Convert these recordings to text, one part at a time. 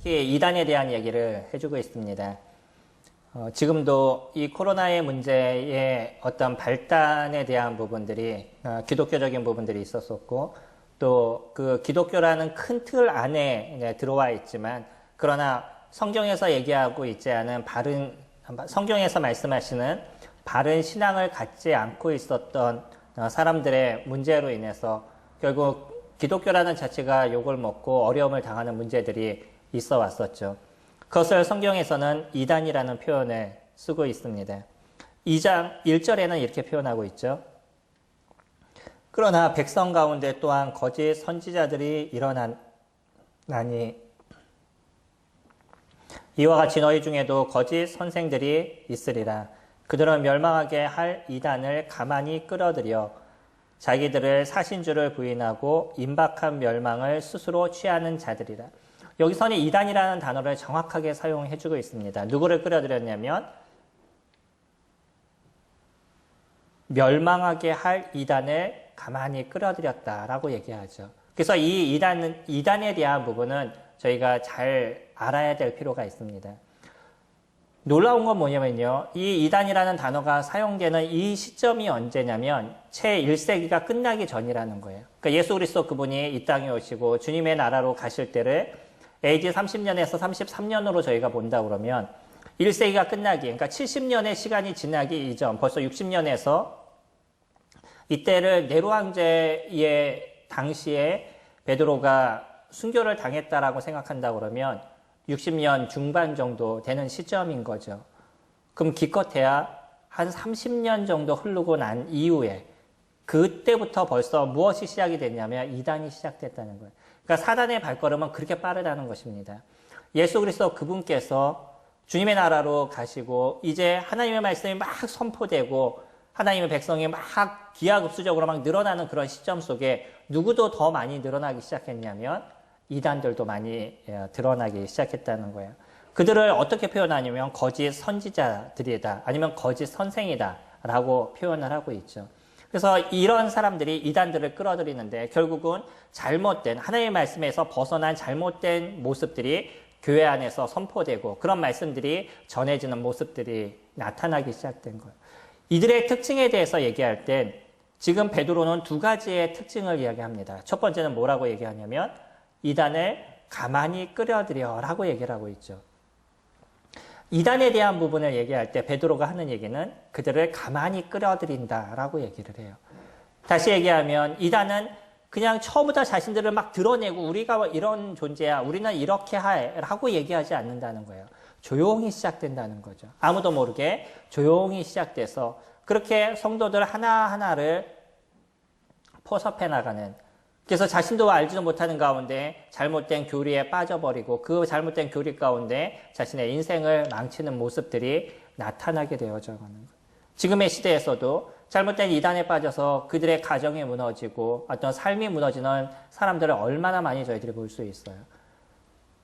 특히 이단에 대한 얘기를 해주고 있습니다. 지금도 이 코로나의 문제의 어떤 발단에 대한 부분들이 기독교적인 부분들이 있었었고 또 그 기독교라는 큰 틀 안에 들어와 있지만 그러나 성경에서 얘기하고 있지 않은 성경에서 말씀하시는 바른 신앙을 갖지 않고 있었던 사람들의 문제로 인해서 결국 기독교라는 자체가 욕을 먹고 어려움을 당하는 문제들이 있어 왔었죠. 그것을 성경에서는 이단이라는 표현을 쓰고 있습니다. 2장 1절에는 이렇게 표현하고 있죠. 그러나 백성 가운데 또한 거짓 선지자들이 일어나니 이와 같이 너희 중에도 거짓 선생들이 있으리라. 그들은 멸망하게 할 이단을 가만히 끌어들여 자기들을 사신 줄을 부인하고 임박한 멸망을 스스로 취하는 자들이라. 여기서는 이단이라는 단어를 정확하게 사용해주고 있습니다. 누구를 끌어들였냐면 멸망하게 할 이단을 가만히 끌어들였다라고 얘기하죠. 그래서 이 이단에 대한 부분은 저희가 잘 알아야 될 필요가 있습니다. 놀라운 건 뭐냐면요. 이 이단이라는 단어가 사용되는 이 시점이 언제냐면 채 1세기가 끝나기 전이라는 거예요. 그러니까 예수 그리스도 그분이 이 땅에 오시고 주님의 나라로 가실 때를 AD 30년에서 33년으로 저희가 본다 그러면 1세기가 끝나기, 그러니까 70년의 시간이 지나기 이전, 벌써 60년에서 이때를 네로 황제의 당시에 베드로가 순교를 당했다라고 생각한다 그러면 60년 중반 정도 되는 시점인 거죠. 그럼 기껏해야 한 30년 정도 흐르고 난 이후에 그때부터 벌써 무엇이 시작이 됐냐면 이단이 시작됐다는 거예요. 그러니까 사단의 발걸음은 그렇게 빠르다는 것입니다. 예수 그리스도 그분께서 주님의 나라로 가시고 이제 하나님의 말씀이 막 선포되고 하나님의 백성이 막 기하급수적으로 막 늘어나는 그런 시점 속에 누구도 더 많이 늘어나기 시작했냐면 이단들도 많이 드러나기 시작했다는 거예요. 그들을 어떻게 표현하냐면 거짓 선지자들이다 아니면 거짓 선생이다 라고 표현을 하고 있죠. 그래서 이런 사람들이 이단들을 끌어들이는데 결국은 잘못된 하나님의 말씀에서 벗어난 잘못된 모습들이 교회 안에서 선포되고 그런 말씀들이 전해지는 모습들이 나타나기 시작된 거예요. 이들의 특징에 대해서 얘기할 땐 지금 베드로는 두 가지의 특징을 이야기합니다. 첫 번째는 뭐라고 얘기하냐면 이단을 가만히 끌어들여 라고 얘기를 하고 있죠. 이단에 대한 부분을 얘기할 때 베드로가 하는 얘기는 그들을 가만히 끌어들인다 라고 얘기를 해요. 다시 얘기하면 이단은 그냥 처음부터 자신들을 막 드러내고 우리가 이런 존재야, 우리는 이렇게 해 라고 얘기하지 않는다는 거예요. 조용히 시작된다는 거죠. 아무도 모르게 조용히 시작돼서 그렇게 성도들 하나하나를 포섭해 나가는, 그래서 자신도 알지도 못하는 가운데 잘못된 교리에 빠져버리고 그 잘못된 교리 가운데 자신의 인생을 망치는 모습들이 나타나게 되어져 가는 거예요. 지금의 시대에서도 잘못된 이단에 빠져서 그들의 가정이 무너지고 어떤 삶이 무너지는 사람들을 얼마나 많이 저희들이 볼 수 있어요.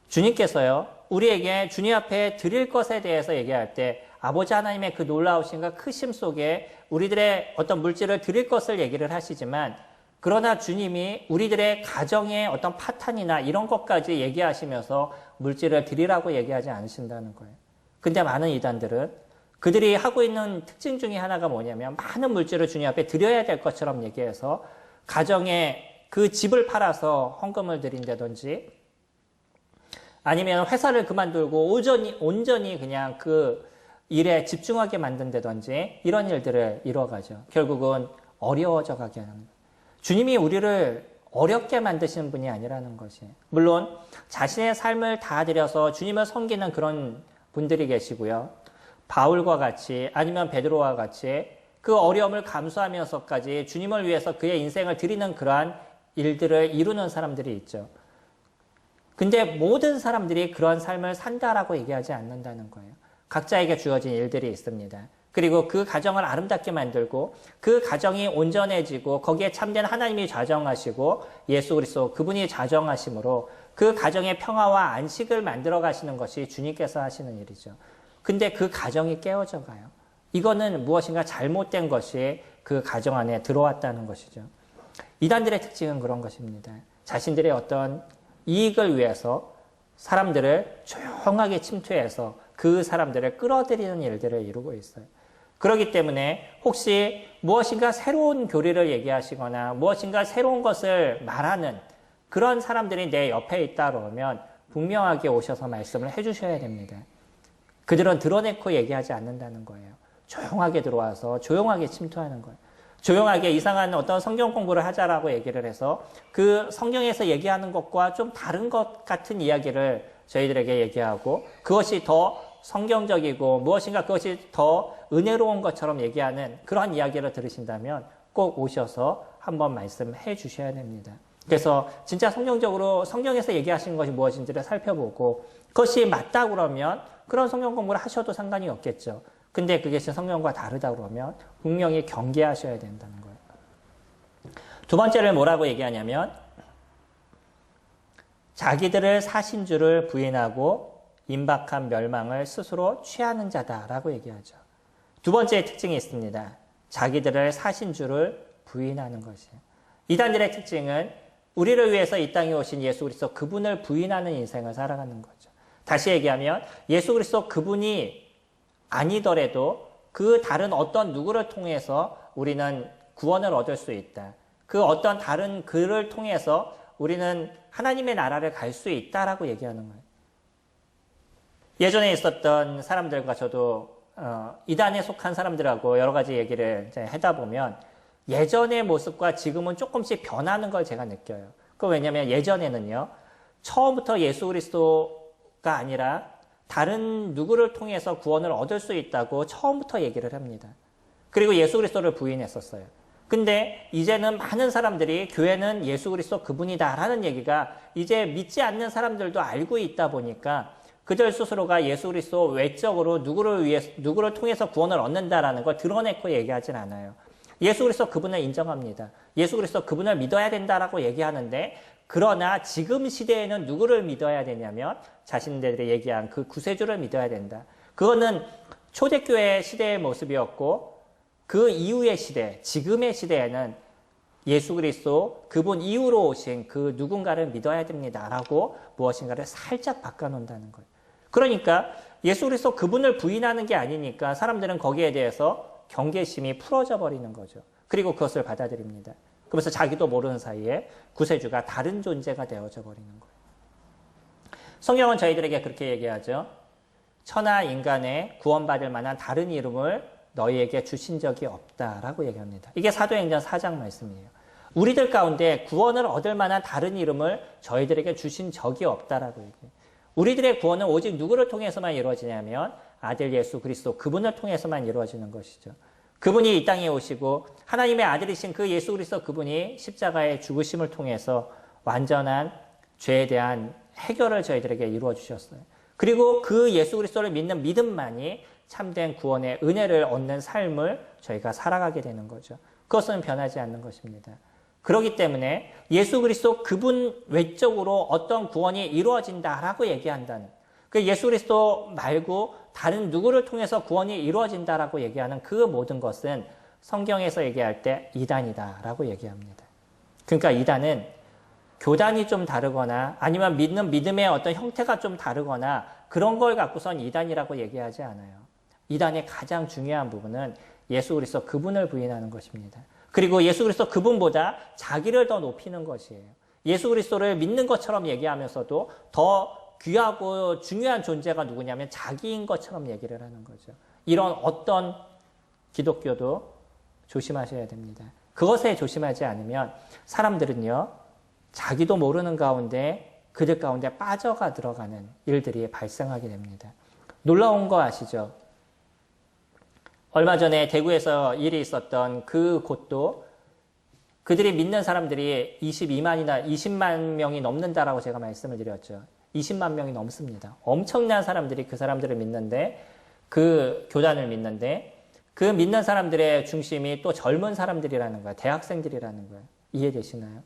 주님께서요, 우리에게 주님 앞에 드릴 것에 대해서 얘기할 때 아버지 하나님의 그 놀라우신과 크심 속에 우리들의 어떤 물질을 드릴 것을 얘기를 하시지만 그러나 주님이 우리들의 가정의 어떤 파탄이나 이런 것까지 얘기하시면서 물질을 드리라고 얘기하지 않으신다는 거예요. 근데 많은 이단들은 그들이 하고 있는 특징 중에 하나가 뭐냐면 많은 물질을 주님 앞에 드려야 될 것처럼 얘기해서 가정에 그 집을 팔아서 헌금을 드린다든지 아니면 회사를 그만두고 온전히 그냥 그 일에 집중하게 만든다든지 이런 일들을 이뤄가죠. 결국은 어려워져 가게 하는 거예요. 주님이 우리를 어렵게 만드시는 분이 아니라는 것이. 물론 자신의 삶을 다 드려서 주님을 섬기는 그런 분들이 계시고요. 바울과 같이 아니면 베드로와 같이 그 어려움을 감수하면서까지 주님을 위해서 그의 인생을 드리는 그러한 일들을 이루는 사람들이 있죠. 근데 모든 사람들이 그런 삶을 산다라고 얘기하지 않는다는 거예요. 각자에게 주어진 일들이 있습니다. 그리고 그 가정을 아름답게 만들고 그 가정이 온전해지고 거기에 참된 하나님이 좌정하시고 예수 그리스도 그분이 좌정하심으로 그 가정의 평화와 안식을 만들어 가시는 것이 주님께서 하시는 일이죠. 근데 그 가정이 깨어져 가요. 이거는 무엇인가 잘못된 것이 그 가정 안에 들어왔다는 것이죠. 이단들의 특징은 그런 것입니다. 자신들의 어떤 이익을 위해서 사람들을 조용하게 침투해서 그 사람들을 끌어들이는 일들을 이루고 있어요. 그렇기 때문에 혹시 무엇인가 새로운 교리를 얘기하시거나 무엇인가 새로운 것을 말하는 그런 사람들이 내 옆에 있다 그러면 분명하게 오셔서 말씀을 해주셔야 됩니다. 그들은 드러내고 얘기하지 않는다는 거예요. 조용하게 들어와서 조용하게 침투하는 거예요. 조용하게 이상한 어떤 성경 공부를 하자라고 얘기를 해서 그 성경에서 얘기하는 것과 좀 다른 것 같은 이야기를 저희들에게 얘기하고 그것이 더 성경적이고 무엇인가 그것이 더 은혜로운 것처럼 얘기하는 그런 이야기를 들으신다면 꼭 오셔서 한번 말씀해 주셔야 됩니다. 그래서 진짜 성경적으로 성경에서 얘기하시는 것이 무엇인지를 살펴보고 그것이 맞다 그러면 그런 성경 공부를 하셔도 상관이 없겠죠. 근데 그것이 성경과 다르다 그러면 분명히 경계하셔야 된다는 거예요. 두 번째를 뭐라고 얘기하냐면 자기들을 사신 줄을 부인하고 임박한 멸망을 스스로 취하는 자다라고 얘기하죠. 두 번째 특징이 있습니다. 자기들을 사신 줄을 부인하는 것이에요. 이단들의 특징은 우리를 위해서 이 땅에 오신 예수 그리스도 그분을 부인하는 인생을 살아가는 거죠. 다시 얘기하면 예수 그리스도 그분이 아니더라도 그 다른 어떤 누구를 통해서 우리는 구원을 얻을 수 있다. 그 어떤 다른 그를 통해서 우리는 하나님의 나라를 갈 수 있다라고 얘기하는 거예요. 예전에 있었던 사람들과 저도 이단에 속한 사람들하고 여러 가지 얘기를 이제 하다 보면 예전의 모습과 지금은 조금씩 변하는 걸 제가 느껴요. 왜냐하면 예전에는요. 처음부터 예수 그리스도가 아니라 다른 누구를 통해서 구원을 얻을 수 있다고 처음부터 얘기를 합니다. 그리고 예수 그리스도를 부인했었어요. 근데 이제는 많은 사람들이 교회는 예수 그리스도 그분이다라는 얘기가 이제 믿지 않는 사람들도 알고 있다 보니까 그들 스스로가 예수 그리스도 외적으로 누구를 통해서 구원을 얻는다라는 걸 드러내고 얘기하진 않아요. 예수 그리스도 그분을 인정합니다. 예수 그리스도 그분을 믿어야 된다라고 얘기하는데 그러나 지금 시대에는 누구를 믿어야 되냐면 자신들이 얘기한 그 구세주를 믿어야 된다. 그거는 초대교회 시대의 모습이었고 그 이후의 시대, 지금의 시대에는 예수 그리스도 그분 이후로 오신 그 누군가를 믿어야 됩니다라고 무엇인가를 살짝 바꿔놓는다는 거예요. 그러니까 예수 그리스도 그분을 부인하는 게 아니니까 사람들은 거기에 대해서 경계심이 풀어져 버리는 거죠. 그리고 그것을 받아들입니다. 그러면서 자기도 모르는 사이에 구세주가 다른 존재가 되어져 버리는 거예요. 성경은 저희들에게 그렇게 얘기하죠. 천하 인간의 구원받을 만한 다른 이름을 너희에게 주신 적이 없다라고 얘기합니다. 이게 사도행전 4장 말씀이에요. 우리들 가운데 구원을 얻을 만한 다른 이름을 저희들에게 주신 적이 없다라고 얘기해요. 우리들의 구원은 오직 누구를 통해서만 이루어지냐면 아들 예수 그리스도 그분을 통해서만 이루어지는 것이죠. 그분이 이 땅에 오시고 하나님의 아들이신 그 예수 그리스도 그분이 십자가의 죽으심을 통해서 완전한 죄에 대한 해결을 저희들에게 이루어 주셨어요. 그리고 그 예수 그리스도를 믿는 믿음만이 참된 구원의 은혜를 얻는 삶을 저희가 살아가게 되는 거죠. 그것은 변하지 않는 것입니다. 그렇기 때문에 예수 그리스도 그분 외적으로 어떤 구원이 이루어진다라고 얘기한다는 그 예수 그리스도 말고 다른 누구를 통해서 구원이 이루어진다라고 얘기하는 그 모든 것은 성경에서 얘기할 때 이단이다라고 얘기합니다. 그러니까 이단은 교단이 좀 다르거나 아니면 믿는 믿음의 어떤 형태가 좀 다르거나 그런 걸 갖고선 이단이라고 얘기하지 않아요. 이단의 가장 중요한 부분은 예수 그리스도 그분을 부인하는 것입니다. 그리고 예수 그리스도 그분보다 자기를 더 높이는 것이에요. 예수 그리스도를 믿는 것처럼 얘기하면서도 더 귀하고 중요한 존재가 누구냐면 자기인 것처럼 얘기를 하는 거죠. 이런 어떤 기독교도 조심하셔야 됩니다. 그것에 조심하지 않으면 사람들은요. 자기도 모르는 가운데 그들 가운데 빠져가 들어가는 일들이 발생하게 됩니다. 놀라운 거 아시죠? 얼마 전에 대구에서 일이 있었던 그 곳도 그들이 믿는 사람들이 20만 명이 넘는다라고 제가 말씀을 드렸죠. 20만 명이 넘습니다. 엄청난 사람들이 그 사람들을 믿는데 그 교단을 믿는데 그 믿는 사람들의 중심이 또 젊은 사람들이라는 거예요. 대학생들이라는 거예요. 이해되시나요?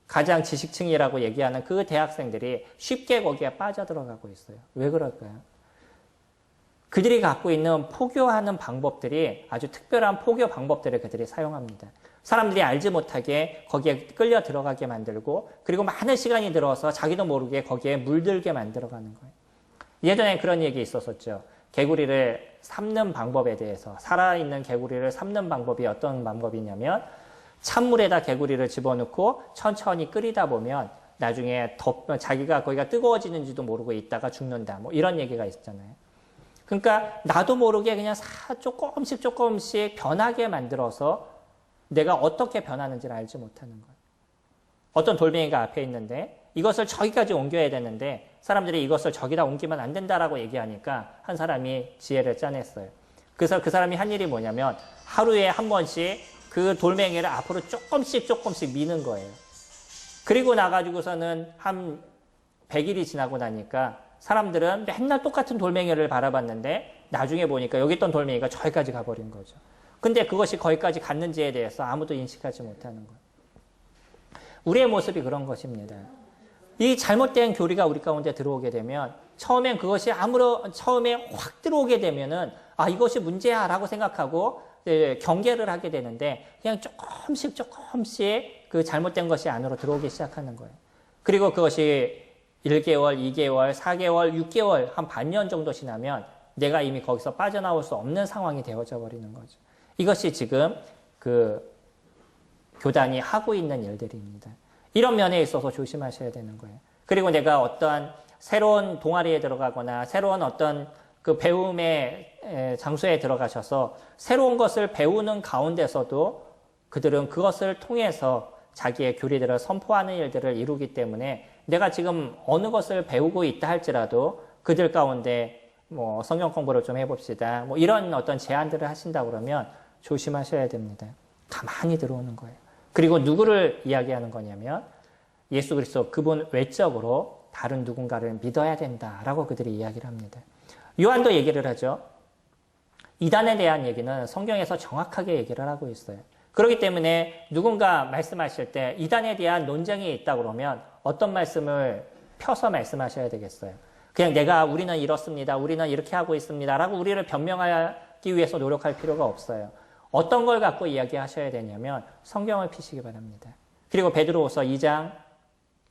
가장 지식층이라고 얘기하는 그 대학생들이 쉽게 거기에 빠져들어가고 있어요. 왜 그럴까요? 그들이 갖고 있는 포교하는 방법들이 아주 특별한 포교 방법들을 그들이 사용합니다. 사람들이 알지 못하게 거기에 끌려 들어가게 만들고 그리고 많은 시간이 들어서 자기도 모르게 거기에 물들게 만들어가는 거예요. 예전에 그런 얘기 있었었죠. 개구리를 삶는 방법에 대해서 살아있는 개구리를 삶는 방법이 어떤 방법이냐면 찬물에다 개구리를 집어넣고 천천히 끓이다 보면 나중에 자기가 거기가 뜨거워지는지도 모르고 있다가 죽는다. 뭐 이런 얘기가 있잖아요. 그러니까 나도 모르게 그냥 조금씩 변하게 만들어서 내가 어떻게 변하는지를 알지 못하는 거예요. 어떤 돌멩이가 앞에 있는데 이것을 저기까지 옮겨야 되는데 사람들이 이것을 저기다 옮기면 안 된다라고 얘기하니까 한 사람이 지혜를 짜냈어요. 그래서 그 사람이 한 일이 뭐냐면 하루에 한 번씩 그 돌멩이를 앞으로 조금씩 미는 거예요. 그리고 나가지고서는 한 100일이 지나고 나니까 사람들은 맨날 똑같은 돌멩이를 바라봤는데 나중에 보니까 여기 있던 돌멩이가 저기까지 가버린 거죠. 근데 그것이 거기까지 갔는지에 대해서 아무도 인식하지 못하는 거예요. 우리의 모습이 그런 것입니다. 이 잘못된 교리가 우리 가운데 들어오게 되면 처음엔 그것이 처음에 확 들어오게 되면은 이것이 문제야 라고 생각하고 경계를 하게 되는데 그냥 조금씩 그 잘못된 것이 안으로 들어오기 시작하는 거예요. 그리고 그것이 1개월, 2개월, 4개월, 6개월, 한 반년 정도 지나면 내가 이미 거기서 빠져나올 수 없는 상황이 되어져 버리는 거죠. 이것이 지금 그 교단이 하고 있는 일들입니다. 이런 면에 있어서 조심하셔야 되는 거예요. 그리고 내가 어떠한 새로운 동아리에 들어가거나 새로운 어떤 그 배움의 장소에 들어가셔서 새로운 것을 배우는 가운데서도 그들은 그것을 통해서 자기의 교리들을 선포하는 일들을 이루기 때문에 내가 지금 어느 것을 배우고 있다 할지라도 그들 가운데 뭐 성경 공부를 좀 해봅시다. 뭐 이런 어떤 제안들을 하신다 그러면 조심하셔야 됩니다. 가만히 들어오는 거예요. 그리고 누구를 이야기하는 거냐면 예수 그리스도 그분 외적으로 다른 누군가를 믿어야 된다라고 그들이 이야기를 합니다. 요한도 얘기를 하죠. 이단에 대한 얘기는 성경에서 정확하게 얘기를 하고 있어요. 그렇기 때문에 누군가 말씀하실 때 이단에 대한 논쟁이 있다 그러면 어떤 말씀을 펴서 말씀하셔야 되겠어요. 그냥 우리는 이렇습니다. 우리는 이렇게 하고 있습니다. 라고 우리를 변명하기 위해서 노력할 필요가 없어요. 어떤 걸 갖고 이야기하셔야 되냐면 성경을 피시기 바랍니다. 그리고 베드로후서 2장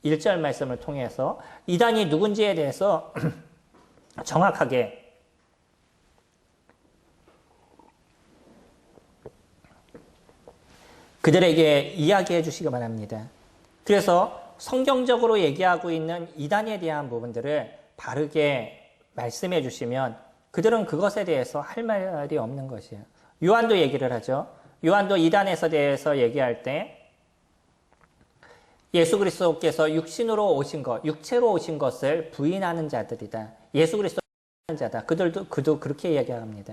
1절 말씀을 통해서 이단이 누군지에 대해서 정확하게 그들에게 이야기해 주시기 바랍니다. 그래서 성경적으로 얘기하고 있는 이단에 대한 부분들을 바르게 말씀해 주시면 그들은 그것에 대해서 할 말이 없는 것이에요. 요한도 얘기를 하죠. 요한도 이단에서 대해서 얘기할 때 예수 그리스도께서 육신으로 오신 것, 육체로 오신 것을 부인하는 자들이다. 예수 그리스도 부인하는 자다. 그도 그렇게 이야기합니다.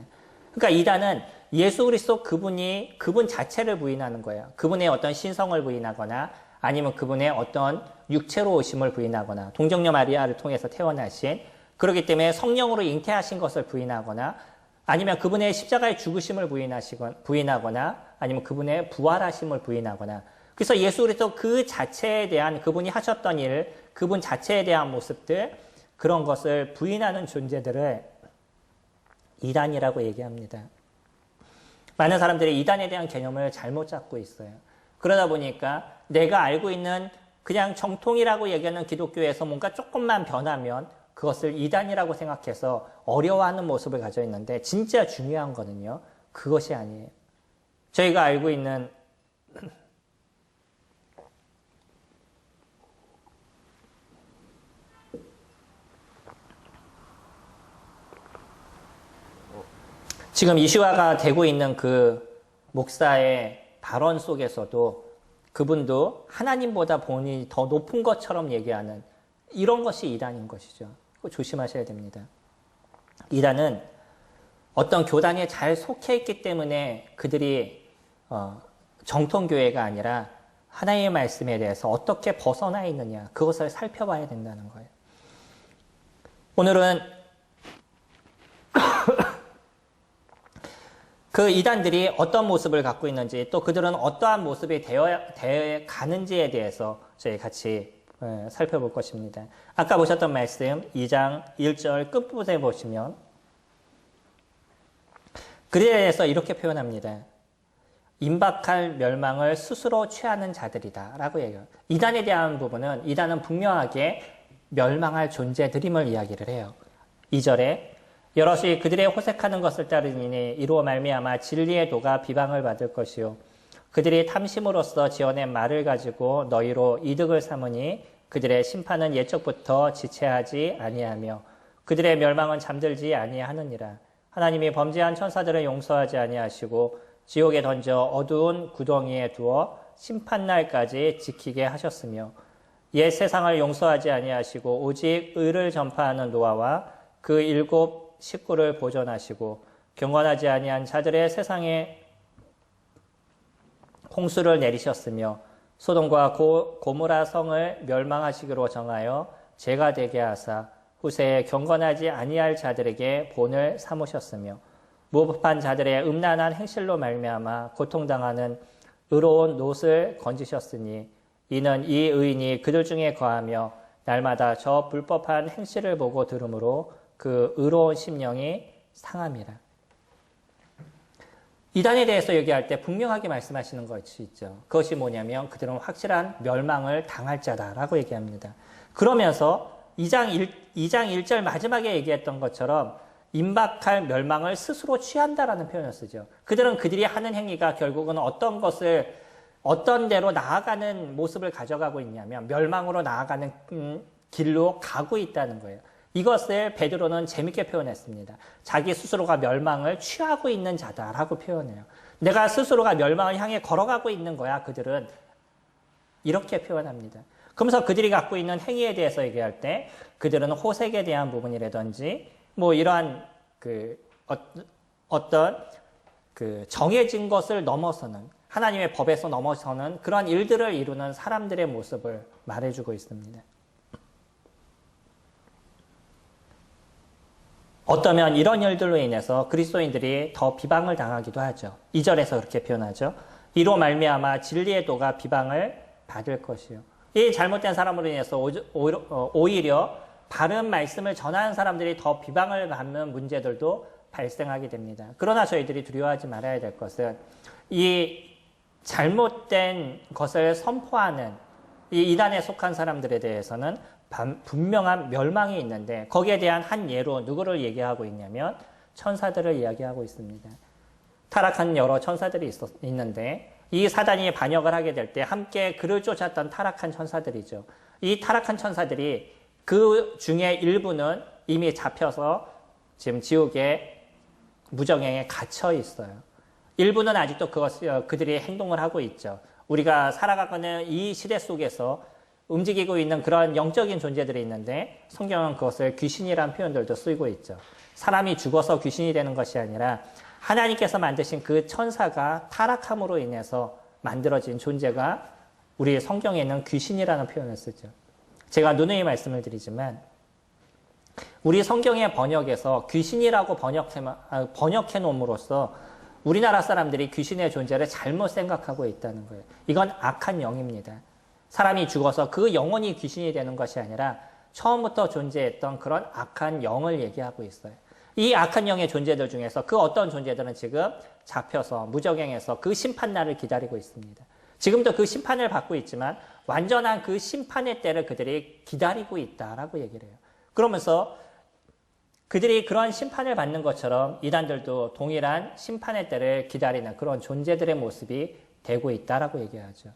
그러니까 이단은 예수 그리스도 그분 자체를 부인하는 거예요. 그분의 어떤 신성을 부인하거나 아니면 그분의 어떤 육체로 오심을 부인하거나 동정녀 마리아를 통해서 태어나신 그렇기 때문에 성령으로 잉태하신 것을 부인하거나 아니면 그분의 십자가의 죽으심을 부인하거나 아니면 그분의 부활하심을 부인하거나 그래서 예수 그리스도 그 자체에 대한 그분이 하셨던 일, 그분 자체에 대한 모습들 그런 것을 부인하는 존재들을 이단이라고 얘기합니다. 많은 사람들이 이단에 대한 개념을 잘못 잡고 있어요. 그러다 보니까 내가 알고 있는 그냥 정통이라고 얘기하는 기독교에서 뭔가 조금만 변하면 그것을 이단이라고 생각해서 어려워하는 모습을 가져 있는데 진짜 중요한 거는요. 그것이 아니에요. 저희가 알고 있는 지금 이슈화가 되고 있는 그 목사의 발언 속에서도 그분도 하나님보다 본인이 더 높은 것처럼 얘기하는 이런 것이 이단인 것이죠. 조심하셔야 됩니다. 이단은 어떤 교단에 잘 속해 있기 때문에 그들이 정통교회가 아니라 하나님의 말씀에 대해서 어떻게 벗어나 있느냐 그것을 살펴봐야 된다는 거예요. 오늘은 그 이단들이 어떤 모습을 갖고 있는지 또 그들은 어떠한 모습이 되어 가는지에 대해서 저희 같이 살펴볼 것입니다. 아까 보셨던 말씀 2장 1절 끝부분에 보시면 그에 대해서 이렇게 표현합니다. 임박할 멸망을 스스로 취하는 자들이다 라고 얘기해요. 이단에 대한 부분은 이단은 분명하게 멸망할 존재들임을 이야기를 해요. 2절에 여럿이 그들의 호색하는 것을 따르니 이로 말미암아 진리의 도가 비방을 받을 것이요 그들이 탐심으로써 지어낸 말을 가지고 너희로 이득을 삼으니 그들의 심판은 예적부터 지체하지 아니하며 그들의 멸망은 잠들지 아니하느니라. 하나님이 범죄한 천사들을 용서하지 아니하시고 지옥에 던져 어두운 구덩이에 두어 심판날까지 지키게 하셨으며 옛 세상을 용서하지 아니하시고 오직 의를 전파하는 노아와 그 7 식구를 보존하시고 경건하지 아니한 자들의 세상에 홍수를 내리셨으며 소돔과 고모라 성을 멸망하시기로 정하여 죄가 되게 하사 후세에 경건하지 아니할 자들에게 본을 삼으셨으며 무법한 자들의 음란한 행실로 말미암아 고통당하는 의로운 롯을 건지셨으니 이는 이 의인이 그들 중에 거하며 날마다 저 불법한 행실을 보고 들으므로 그 의로운 심령이 상함이라. 이단에 대해서 얘기할 때 분명하게 말씀하시는 것이 있죠. 그것이 뭐냐면 그들은 확실한 멸망을 당할 자다라고 얘기합니다. 그러면서 2장 1절 마지막에 얘기했던 것처럼 임박할 멸망을 스스로 취한다라는 표현을 쓰죠. 그들은 그들이 하는 행위가 결국은 어떤 데로 나아가는 모습을 가져가고 있냐면 멸망으로 나아가는 길로 가고 있다는 거예요. 이것을 베드로는 재밌게 표현했습니다. 자기 스스로가 멸망을 취하고 있는 자다라고 표현해요. 내가 스스로가 멸망을 향해 걸어가고 있는 거야. 그들은 이렇게 표현합니다. 그러면서 그들이 갖고 있는 행위에 대해서 얘기할 때 그들은 호색에 대한 부분이라든지 뭐 이러한 어떤 정해진 것을 넘어서는 하나님의 법에서 넘어서는 그런 일들을 이루는 사람들의 모습을 말해주고 있습니다. 어쩌면 이런 일들로 인해서 그리스도인들이 더 비방을 당하기도 하죠. 2절에서 그렇게 표현하죠. 이로 말미암아 진리의 도가 비방을 받을 것이요. 이 잘못된 사람으로 인해서 오히려 바른 말씀을 전하는 사람들이 더 비방을 받는 문제들도 발생하게 됩니다. 그러나 저희들이 두려워하지 말아야 될 것은 이 잘못된 것을 선포하는 이 이단에 속한 사람들에 대해서는 분명한 멸망이 있는데 거기에 대한 한 예로 누구를 얘기하고 있냐면 천사들을 이야기하고 있습니다. 타락한 여러 천사들이 있는데 이 사단이 반역을 하게 될 때 함께 그를 쫓았던 타락한 천사들이죠. 이 타락한 천사들이 그 중에 일부는 이미 잡혀서 지금 지옥의 무정행에 갇혀 있어요. 일부는 아직도 그들이 행동을 하고 있죠. 우리가 살아가는 이 시대 속에서 움직이고 있는 그런 영적인 존재들이 있는데 성경은 그것을 귀신이라는 표현들도 쓰고 있죠. 사람이 죽어서 귀신이 되는 것이 아니라 하나님께서 만드신 그 천사가 타락함으로 인해서 만들어진 존재가 우리 성경에는 귀신이라는 표현을 쓰죠. 제가 누누이 말씀을 드리지만 우리 성경의 번역에서 귀신이라고 번역해 놓음으로써 우리나라 사람들이 귀신의 존재를 잘못 생각하고 있다는 거예요. 이건 악한 영입니다. 사람이 죽어서 그 영혼이 귀신이 되는 것이 아니라 처음부터 존재했던 그런 악한 영을 얘기하고 있어요. 이 악한 영의 존재들 중에서 그 어떤 존재들은 지금 잡혀서 무적행해서 그 심판날을 기다리고 있습니다. 지금도 그 심판을 받고 있지만 완전한 그 심판의 때를 그들이 기다리고 있다라고 얘기를 해요. 그러면서 그들이 그런 심판을 받는 것처럼 이단들도 동일한 심판의 때를 기다리는 그런 존재들의 모습이 되고 있다라고 얘기하죠.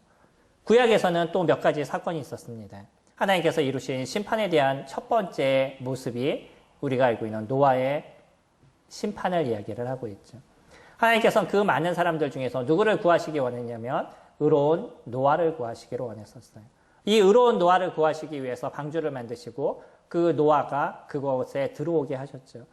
구약에서는 또 몇 가지 사건이 있었습니다. 하나님께서 이루신 심판에 대한 첫 번째 모습이 우리가 알고 있는 노아의 심판을 이야기를 하고 있죠. 하나님께서는 그 많은 사람들 중에서 누구를 구하시기 원했냐면 의로운 노아를 구하시기를 원했었어요. 이 의로운 노아를 구하시기 위해서 방주를 만드시고 그 노아가 그곳에 들어오게 하셨죠.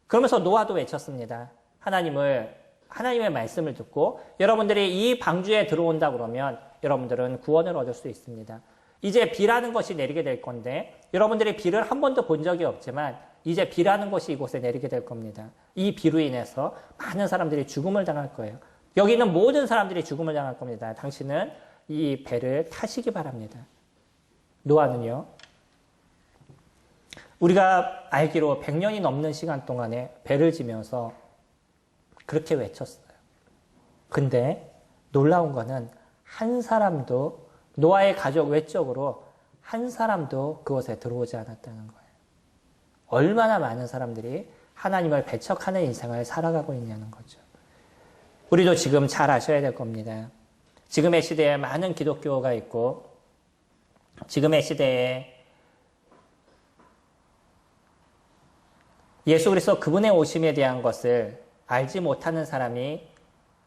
그러면서 노아도 외쳤습니다. 하나님의 말씀을 듣고 여러분들이 이 방주에 들어온다 그러면 여러분들은 구원을 얻을 수 있습니다. 이제 비라는 것이 내리게 될 건데 여러분들이 비를 한 번도 본 적이 없지만 이제 비라는 것이 이곳에 내리게 될 겁니다. 이 비로 인해서 많은 사람들이 죽음을 당할 거예요. 여기 있는 모든 사람들이 죽음을 당할 겁니다. 당신은 이 배를 타시기 바랍니다. 노아는요. 우리가 알기로 100년이 넘는 시간 동안에 배를 지면서 그렇게 외쳤어요. 근데 놀라운 거는 한 사람도 노아의 가족 외적으로 한 사람도 그곳에 들어오지 않았다는 거예요. 얼마나 많은 사람들이 하나님을 배척하는 인생을 살아가고 있냐는 거죠. 우리도 지금 잘 아셔야 될 겁니다. 지금의 시대에 많은 기독교가 있고 지금의 시대에 예수 그리스도 그분의 오심에 대한 것을 알지 못하는 사람이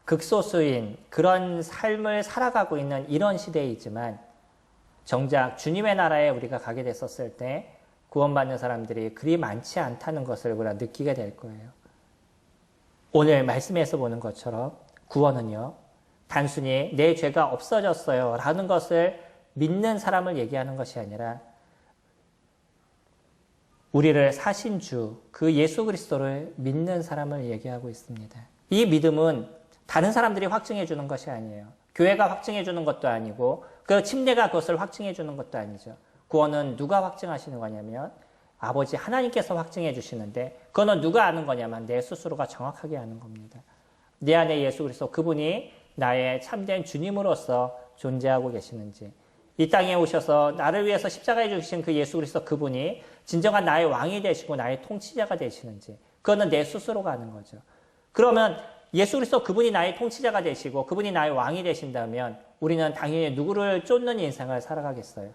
극소수인 그런 삶을 살아가고 있는 이런 시대이지만 정작 주님의 나라에 우리가 가게 됐었을 때 구원받는 사람들이 그리 많지 않다는 것을 우리가 느끼게 될 거예요. 오늘 말씀에서 보는 것처럼 구원은요, 단순히 내 죄가 없어졌어요 라는 것을 믿는 사람을 얘기하는 것이 아니라 우리를 사신 주, 그 예수 그리스도를 믿는 사람을 얘기하고 있습니다. 이 믿음은 다른 사람들이 확증해 주는 것이 아니에요. 교회가 확증해 주는 것도 아니고 그 침례가 그것을 확증해 주는 것도 아니죠. 구원은 누가 확증하시는 거냐면 아버지 하나님께서 확증해 주시는데 그거는 누가 아는 거냐면 내 스스로가 정확하게 아는 겁니다. 내 안에 예수 그리스도 그분이 나의 참된 주님으로서 존재하고 계시는지, 이 땅에 오셔서 나를 위해서 십자가에 죽으신 그 예수 그리스도 그분이 진정한 나의 왕이 되시고 나의 통치자가 되시는지, 그거는 내 스스로가 아는 거죠. 그러면 예수 그리스도 그분이 나의 통치자가 되시고 그분이 나의 왕이 되신다면 우리는 당연히 누구를 쫓는 인생을 살아가겠어요.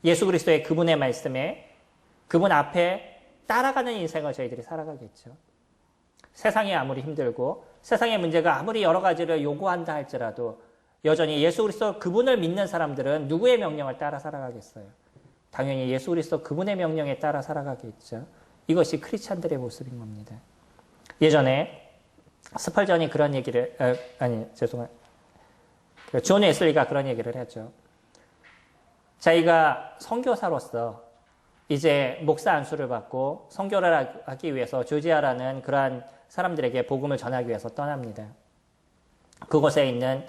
예수 그리스도의 그분의 말씀에 그분 앞에 따라가는 인생을 저희들이 살아가겠죠. 세상이 아무리 힘들고 세상의 문제가 아무리 여러 가지를 요구한다 할지라도 여전히 예수 그리스도 그분을 믿는 사람들은 누구의 명령을 따라 살아가겠어요? 당연히 예수 그리스도 그분의 명령에 따라 살아가겠죠. 이것이 크리스찬들의 모습인 겁니다. 예전에 스펄전이 그런 얘기를, 존 웨슬리가 그런 얘기를 했죠. 자기가 선교사로서 이제 목사 안수를 받고 선교를 하기 위해서 조지아라는 그러한 사람들에게 복음을 전하기 위해서 떠납니다. 그곳에 있는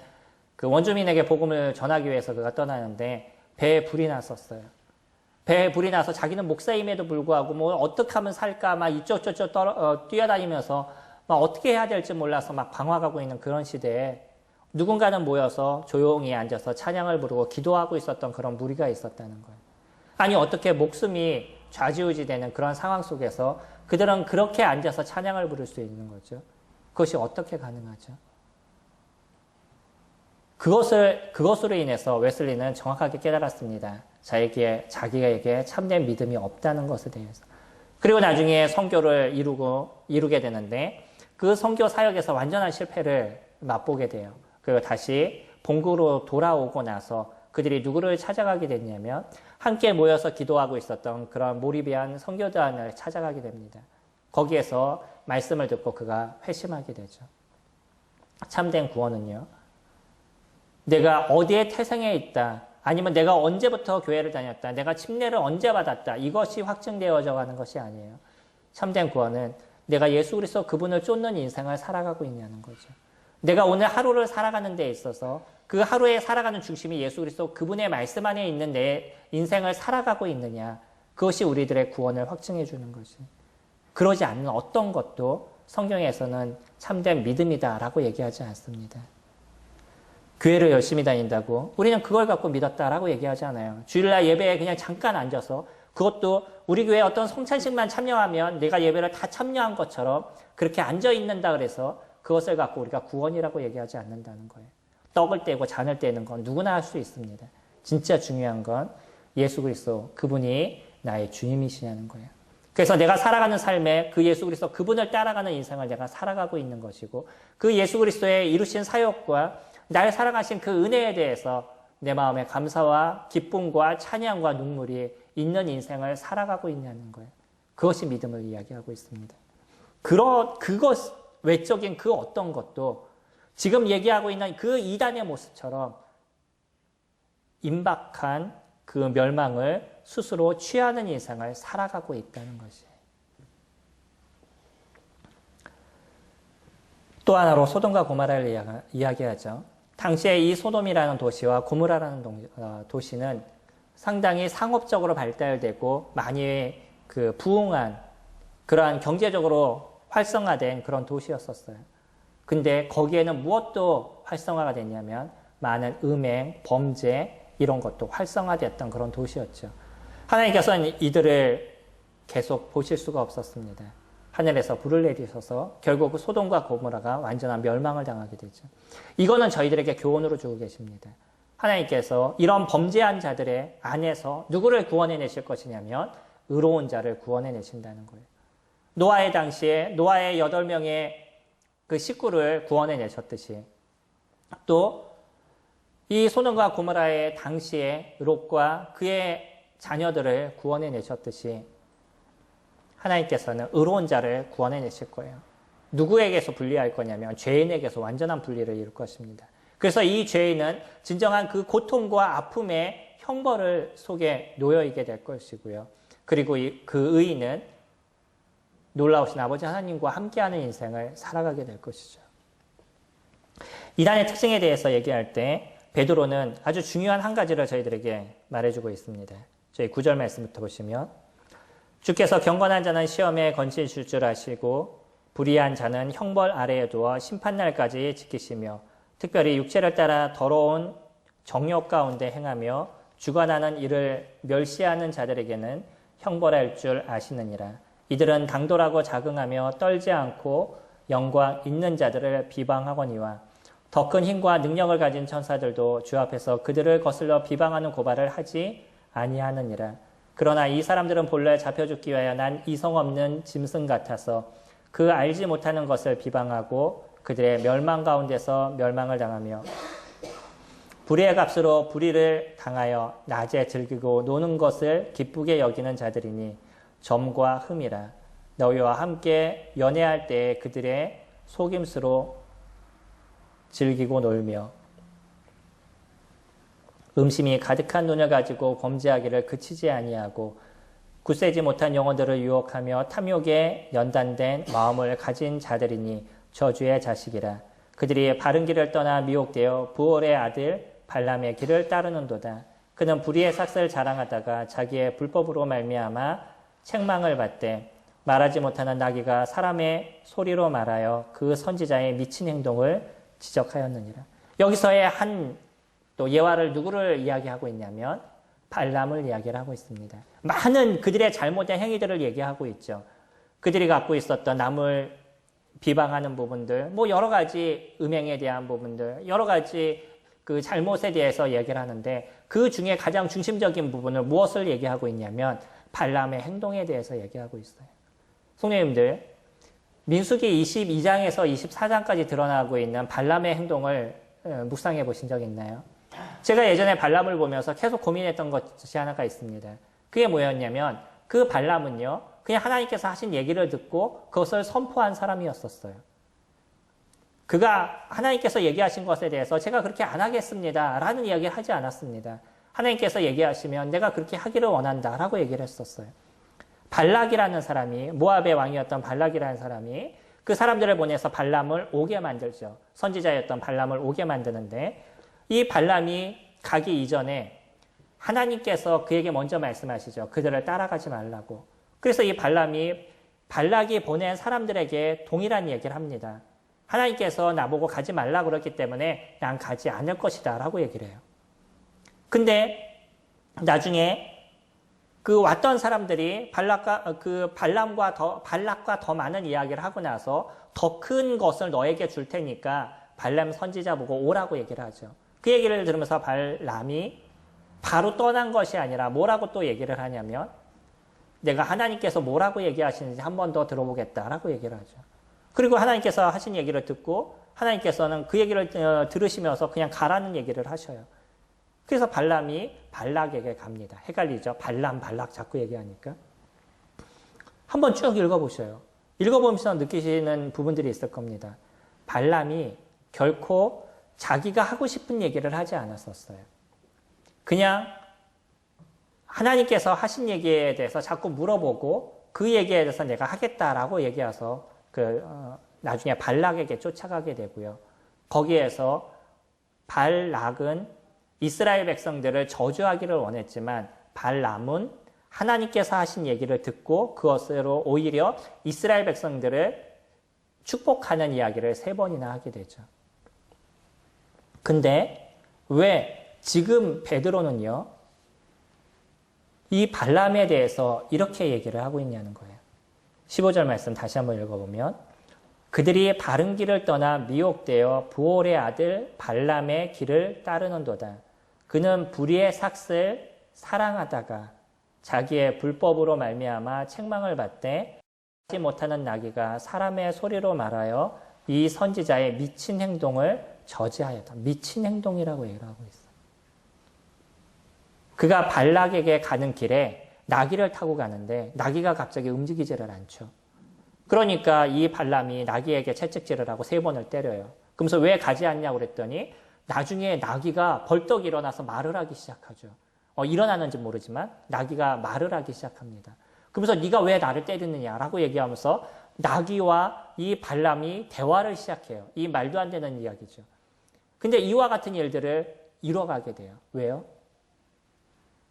그 원주민에게 복음을 전하기 위해서 그가 떠나는데 배에 불이 났었어요. 배에 불이 나서 자기는 목사임에도 불구하고 뭐 어떻게 하면 살까 막 이쪽저쪽 뛰어다니면서 막 어떻게 해야 될지 몰라서 막 방황하고 있는 그런 시대에 누군가는 모여서 조용히 앉아서 찬양을 부르고 기도하고 있었던 그런 무리가 있었다는 거예요. 아니 어떻게 목숨이 좌지우지되는 그런 상황 속에서 그들은 그렇게 앉아서 찬양을 부를 수 있는 거죠. 그것이 어떻게 가능하죠? 그것으로 인해서 웨슬리는 정확하게 깨달았습니다. 자기에게 참된 믿음이 없다는 것에 대해서. 그리고 나중에 선교를 이루게 되는데 그 선교 사역에서 완전한 실패를 맛보게 돼요. 그리고 다시 본국으로 돌아오고 나서 그들이 누구를 찾아가게 됐냐면 함께 모여서 기도하고 있었던 그런 모리비안 선교단을 찾아가게 됩니다. 거기에서 말씀을 듣고 그가 회심하게 되죠. 참된 구원은요, 내가 어디에 태생해 있다, 아니면 내가 언제부터 교회를 다녔다, 내가 침례를 언제 받았다, 이것이 확증되어져 가는 것이 아니에요. 참된 구원은 내가 예수 그리스도 그분을 쫓는 인생을 살아가고 있냐는 거죠. 내가 오늘 하루를 살아가는 데 있어서 그 하루에 살아가는 중심이 예수 그리스도 그분의 말씀 안에 있는 내 인생을 살아가고 있느냐, 그것이 우리들의 구원을 확증해 주는 것이. 그러지 않는 어떤 것도 성경에서는 참된 믿음이다라고 얘기하지 않습니다. 교회를 열심히 다닌다고 우리는 그걸 갖고 믿었다라고 얘기하지 않아요. 주일날 예배에 그냥 잠깐 앉아서, 그것도 우리 교회 어떤 성찬식만 참여하면 내가 예배를 다 참여한 것처럼 그렇게 앉아있는다 그래서 그것을 갖고 우리가 구원이라고 얘기하지 않는다는 거예요. 떡을 떼고 잔을 떼는 건 누구나 할 수 있습니다. 진짜 중요한 건 예수 그리스도 그분이 나의 주님이시냐는 거예요. 그래서 내가 살아가는 삶에 그 예수 그리스도 그분을 따라가는 인생을 내가 살아가고 있는 것이고, 그 예수 그리스도의 이루신 사역과 날 살아가신 그 은혜에 대해서 내 마음에 감사와 기쁨과 찬양과 눈물이 있는 인생을 살아가고 있냐는 거예요. 그것이 믿음을 이야기하고 있습니다. 그것 외적인 그 어떤 것도 지금 얘기하고 있는 그 이단의 모습처럼 임박한 그 멸망을 스스로 취하는 인생을 살아가고 있다는 것이에요. 또 하나로 소돔과 고모라를 이야기하죠. 당시에 이 소돔이라는 도시와 고모라라는 도시는 상당히 상업적으로 발달되고 많이 부흥한 그러한 경제적으로 활성화된 그런 도시였었어요. 근데 거기에는 무엇도 활성화가 됐냐면 많은 음행, 범죄 이런 것도 활성화됐던 그런 도시였죠. 하나님께서는 이들을 계속 보실 수가 없었습니다. 하늘에서 불을 내리셔서 결국 소돔과 고모라가 완전한 멸망을 당하게 되죠. 이거는 저희들에게 교훈으로 주고 계십니다. 하나님께서 이런 범죄한 자들의 안에서 누구를 구원해 내실 것이냐면 의로운 자를 구원해 내신다는 거예요. 노아의 당시에 노아의 8명의 그 식구를 구원해 내셨듯이 또 이 소돔과 고모라의 당시에 롯과 그의 자녀들을 구원해 내셨듯이 하나님께서는 의로운 자를 구원해 내실 거예요. 누구에게서 분리할 거냐면 죄인에게서 완전한 분리를 이룰 것입니다. 그래서 이 죄인은 진정한 그 고통과 아픔의 형벌을 속에 놓여 있게 될 것이고요. 그리고 그 의인은 놀라우신 아버지 하나님과 함께하는 인생을 살아가게 될 것이죠. 이단의 특징에 대해서 얘기할 때 베드로는 아주 중요한 한 가지를 저희들에게 말해주고 있습니다. 저희 9절 말씀부터 보시면 주께서 경건한 자는 시험에 건지실 줄 아시고 불의한 자는 형벌 아래에 두어 심판날까지 지키시며 특별히 육체를 따라 더러운 정욕 가운데 행하며 주관하는 이를 멸시하는 자들에게는 형벌할 줄 아시느니라. 이들은 당돌하고 자긍하며 떨지 않고 영광 있는 자들을 비방하거니와 더 큰 힘과 능력을 가진 천사들도 주 앞에서 그들을 거슬러 비방하는 고발을 하지 아니하느니라. 그러나 이 사람들은 본래 잡혀 죽기 위하여 난 이성 없는 짐승 같아서 그 알지 못하는 것을 비방하고 그들의 멸망 가운데서 멸망을 당하며 불의의 값으로 불의를 당하여 낮에 즐기고 노는 것을 기쁘게 여기는 자들이니 점과 흠이라. 너희와 함께 연애할 때에 그들의 속임수로 즐기고 놀며 음심이 가득한 눈을 가지고 범죄하기를 그치지 아니하고 굳세지 못한 영혼들을 유혹하며 탐욕에 연단된 마음을 가진 자들이니 저주의 자식이라. 그들이 바른 길을 떠나 미혹되어 부올의 아들 발람의 길을 따르는도다. 그는 불의의 삭슬을 자랑하다가 자기의 불법으로 말미암아 책망을 받되 말하지 못하는 나귀가 사람의 소리로 말하여 그 선지자의 미친 행동을 지적하였느니라. 여기서의 한 또 예화를 누구를 이야기하고 있냐면 발람을 이야기를 하고 있습니다. 많은 그들의 잘못된 행위들을 얘기하고 있죠. 그들이 갖고 있었던 남을 비방하는 부분들, 뭐 여러 가지 음행에 대한 부분들, 여러 가지 그 잘못에 대해서 얘기를 하는데 그 중에 가장 중심적인 부분을 무엇을 얘기하고 있냐면 발람의 행동에 대해서 얘기하고 있어요. 성도님들, 민수기 22장에서 24장까지 드러나고 있는 발람의 행동을 묵상해 보신 적 있나요? 제가 예전에 발람을 보면서 계속 고민했던 것이 하나가 있습니다. 그게 뭐였냐면 그 발람은요, 그냥 하나님께서 하신 얘기를 듣고 그것을 선포한 사람이었었어요. 그가 하나님께서 얘기하신 것에 대해서 제가 그렇게 안 하겠습니다 라는 이야기를 하지 않았습니다. 하나님께서 얘기하시면 내가 그렇게 하기를 원한다 라고 얘기를 했었어요. 발락이라는 사람이, 모압의 왕이었던 발락이라는 사람이 그 사람들을 보내서 발람을 오게 만들죠. 선지자였던 발람을 오게 만드는데 이 발람이 가기 이전에 하나님께서 그에게 먼저 말씀하시죠. 그들을 따라가지 말라고. 그래서 이 발락이 보낸 사람들에게 동일한 얘기를 합니다. 하나님께서 나보고 가지 말라고 그랬기 때문에 난 가지 않을 것이다 라고 얘기를 해요. 근데 나중에 그 왔던 사람들이 발락과 더 많은 이야기를 하고 나서 더 큰 것을 너에게 줄 테니까 발람 선지자 보고 오라고 얘기를 하죠. 그 얘기를 들으면서 발람이 바로 떠난 것이 아니라 뭐라고 또 얘기를 하냐면 내가 하나님께서 뭐라고 얘기하시는지 한 번 더 들어보겠다라고 얘기를 하죠. 그리고 하나님께서 하신 얘기를 듣고 하나님께서는 그 얘기를 들으시면서 그냥 가라는 얘기를 하셔요. 그래서 발람이 발락에게 갑니다. 헷갈리죠? 발락 자꾸 얘기하니까. 한번 쭉 읽어보셔요. 읽어보면서 느끼시는 부분들이 있을 겁니다. 발람이 결코 자기가 하고 싶은 얘기를 하지 않았었어요. 그냥 하나님께서 하신 얘기에 대해서 자꾸 물어보고 그 얘기에 대해서 내가 하겠다라고 얘기해서 나중에 발락에게 쫓아가게 되고요. 거기에서 발락은 이스라엘 백성들을 저주하기를 원했지만 발람은 하나님께서 하신 얘기를 듣고 그것으로 오히려 이스라엘 백성들을 축복하는 이야기를 3번이나 하게 되죠. 근데 왜 지금 베드로는요, 이 발람에 대해서 이렇게 얘기를 하고 있냐는 거예요. 15절 말씀 다시 한번 읽어보면, 그들이 바른 길을 떠나 미혹되어 부올의 아들 발람의 길을 따르는도다. 그는 불의의 삭슬 사랑하다가 자기의 불법으로 말미암아 책망을 받되 하지 못하는 나귀가 사람의 소리로 말하여 이 선지자의 미친 행동을 저지하였다. 미친 행동이라고 얘기를 하고 있어요. 그가 발락에게 가는 길에 나귀를 타고 가는데 나귀가 갑자기 움직이지를 않죠. 그러니까 이 발람이 나귀에게 채찍질을 하고 3번을 때려요. 그러면서 왜 가지 않냐고 그랬더니 나중에 나귀가 벌떡 일어나서 말을 하기 시작하죠. 일어나는지 모르지만 나귀가 말을 하기 시작합니다. 그러면서 네가 왜 나를 때리느냐라고 얘기하면서 나귀와 이 발람이 대화를 시작해요. 이 말도 안 되는 이야기죠. 근데 이와 같은 일들을 이뤄가게 돼요. 왜요?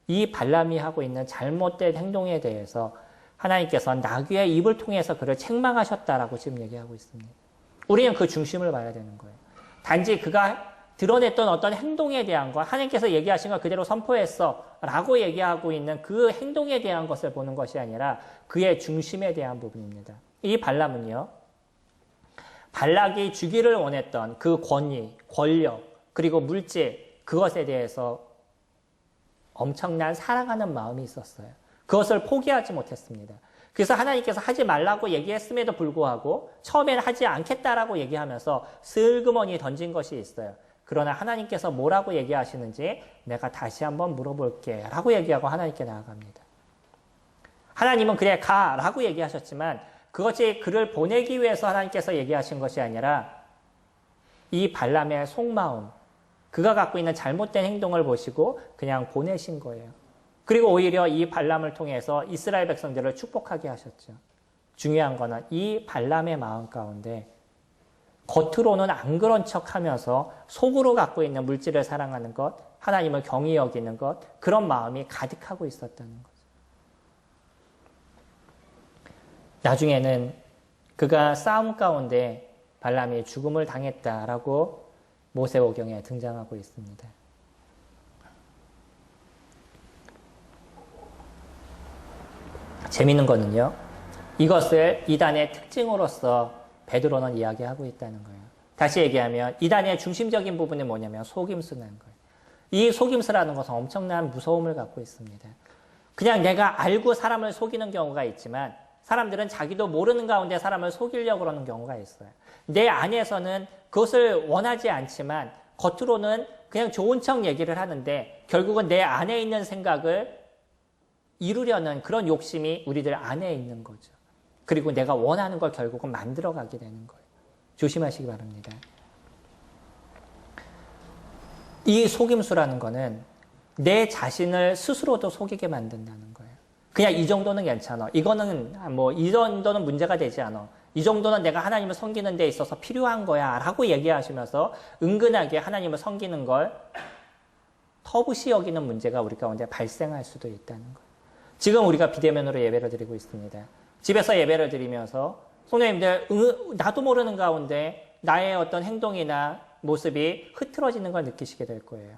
이 발람이 하고 있는 잘못된 행동에 대해서 하나님께서 나귀의 입을 통해서 그를 책망하셨다라고 지금 얘기하고 있습니다. 우리는 그 중심을 봐야 되는 거예요. 단지 그가 드러냈던 어떤 행동에 대한 것, 하나님께서 얘기하신 걸 그대로 선포했어 라고 얘기하고 있는 그 행동에 대한 것을 보는 것이 아니라 그의 중심에 대한 부분입니다. 이 발람은요, 발락이 주기를 원했던 그 권위, 권력, 그리고 물질, 그것에 대해서 엄청난 사랑하는 마음이 있었어요. 그것을 포기하지 못했습니다. 그래서 하나님께서 하지 말라고 얘기했음에도 불구하고 처음에는 하지 않겠다라고 얘기하면서 슬그머니 던진 것이 있어요. 그러나 하나님께서 뭐라고 얘기하시는지 내가 다시 한번 물어볼게 라고 얘기하고 하나님께 나아갑니다. 하나님은 그래 가라고 얘기하셨지만 그것이 그를 보내기 위해서 하나님께서 얘기하신 것이 아니라 이 발람의 속마음, 그가 갖고 있는 잘못된 행동을 보시고 그냥 보내신 거예요. 그리고 오히려 이 발람을 통해서 이스라엘 백성들을 축복하게 하셨죠. 중요한 거는 이 발람의 마음 가운데 겉으로는 안 그런 척하면서 속으로 갖고 있는 물질을 사랑하는 것, 하나님을 경히 여기는 것, 그런 마음이 가득하고 있었다는 거죠. 나중에는 그가 싸움 가운데 발람이 죽음을 당했다라고 모세오경에 등장하고 있습니다. 재밌는 거는요, 이것을 이단의 특징으로서 베드로는 이야기하고 있다는 거예요. 다시 얘기하면 이단의 중심적인 부분이 뭐냐면 속임수라는 거예요. 이 속임수라는 것은 엄청난 무서움을 갖고 있습니다. 그냥 내가 알고 사람을 속이는 경우가 있지만 사람들은 자기도 모르는 가운데 사람을 속이려고 그러는 경우가 있어요. 내 안에서는 그것을 원하지 않지만 겉으로는 그냥 좋은 척 얘기를 하는데 결국은 내 안에 있는 생각을 이루려는 그런 욕심이 우리들 안에 있는 거죠. 그리고 내가 원하는 걸 결국은 만들어가게 되는 거예요. 조심하시기 바랍니다. 이 속임수라는 거는 내 자신을 스스로도 속이게 만든다는 거예요. 그냥 이 정도는 괜찮아. 이거는 이 정도는 문제가 되지 않아. 이 정도는 내가 하나님을 섬기는 데 있어서 필요한 거야 라고 얘기하시면서 은근하게 하나님을 섬기는 걸 터부시 여기는 문제가 우리 가운데 발생할 수도 있다는 거예요. 지금 우리가 비대면으로 예배를 드리고 있습니다. 집에서 예배를 드리면서 성도님들 나도 모르는 가운데 나의 어떤 행동이나 모습이 흐트러지는 걸 느끼시게 될 거예요.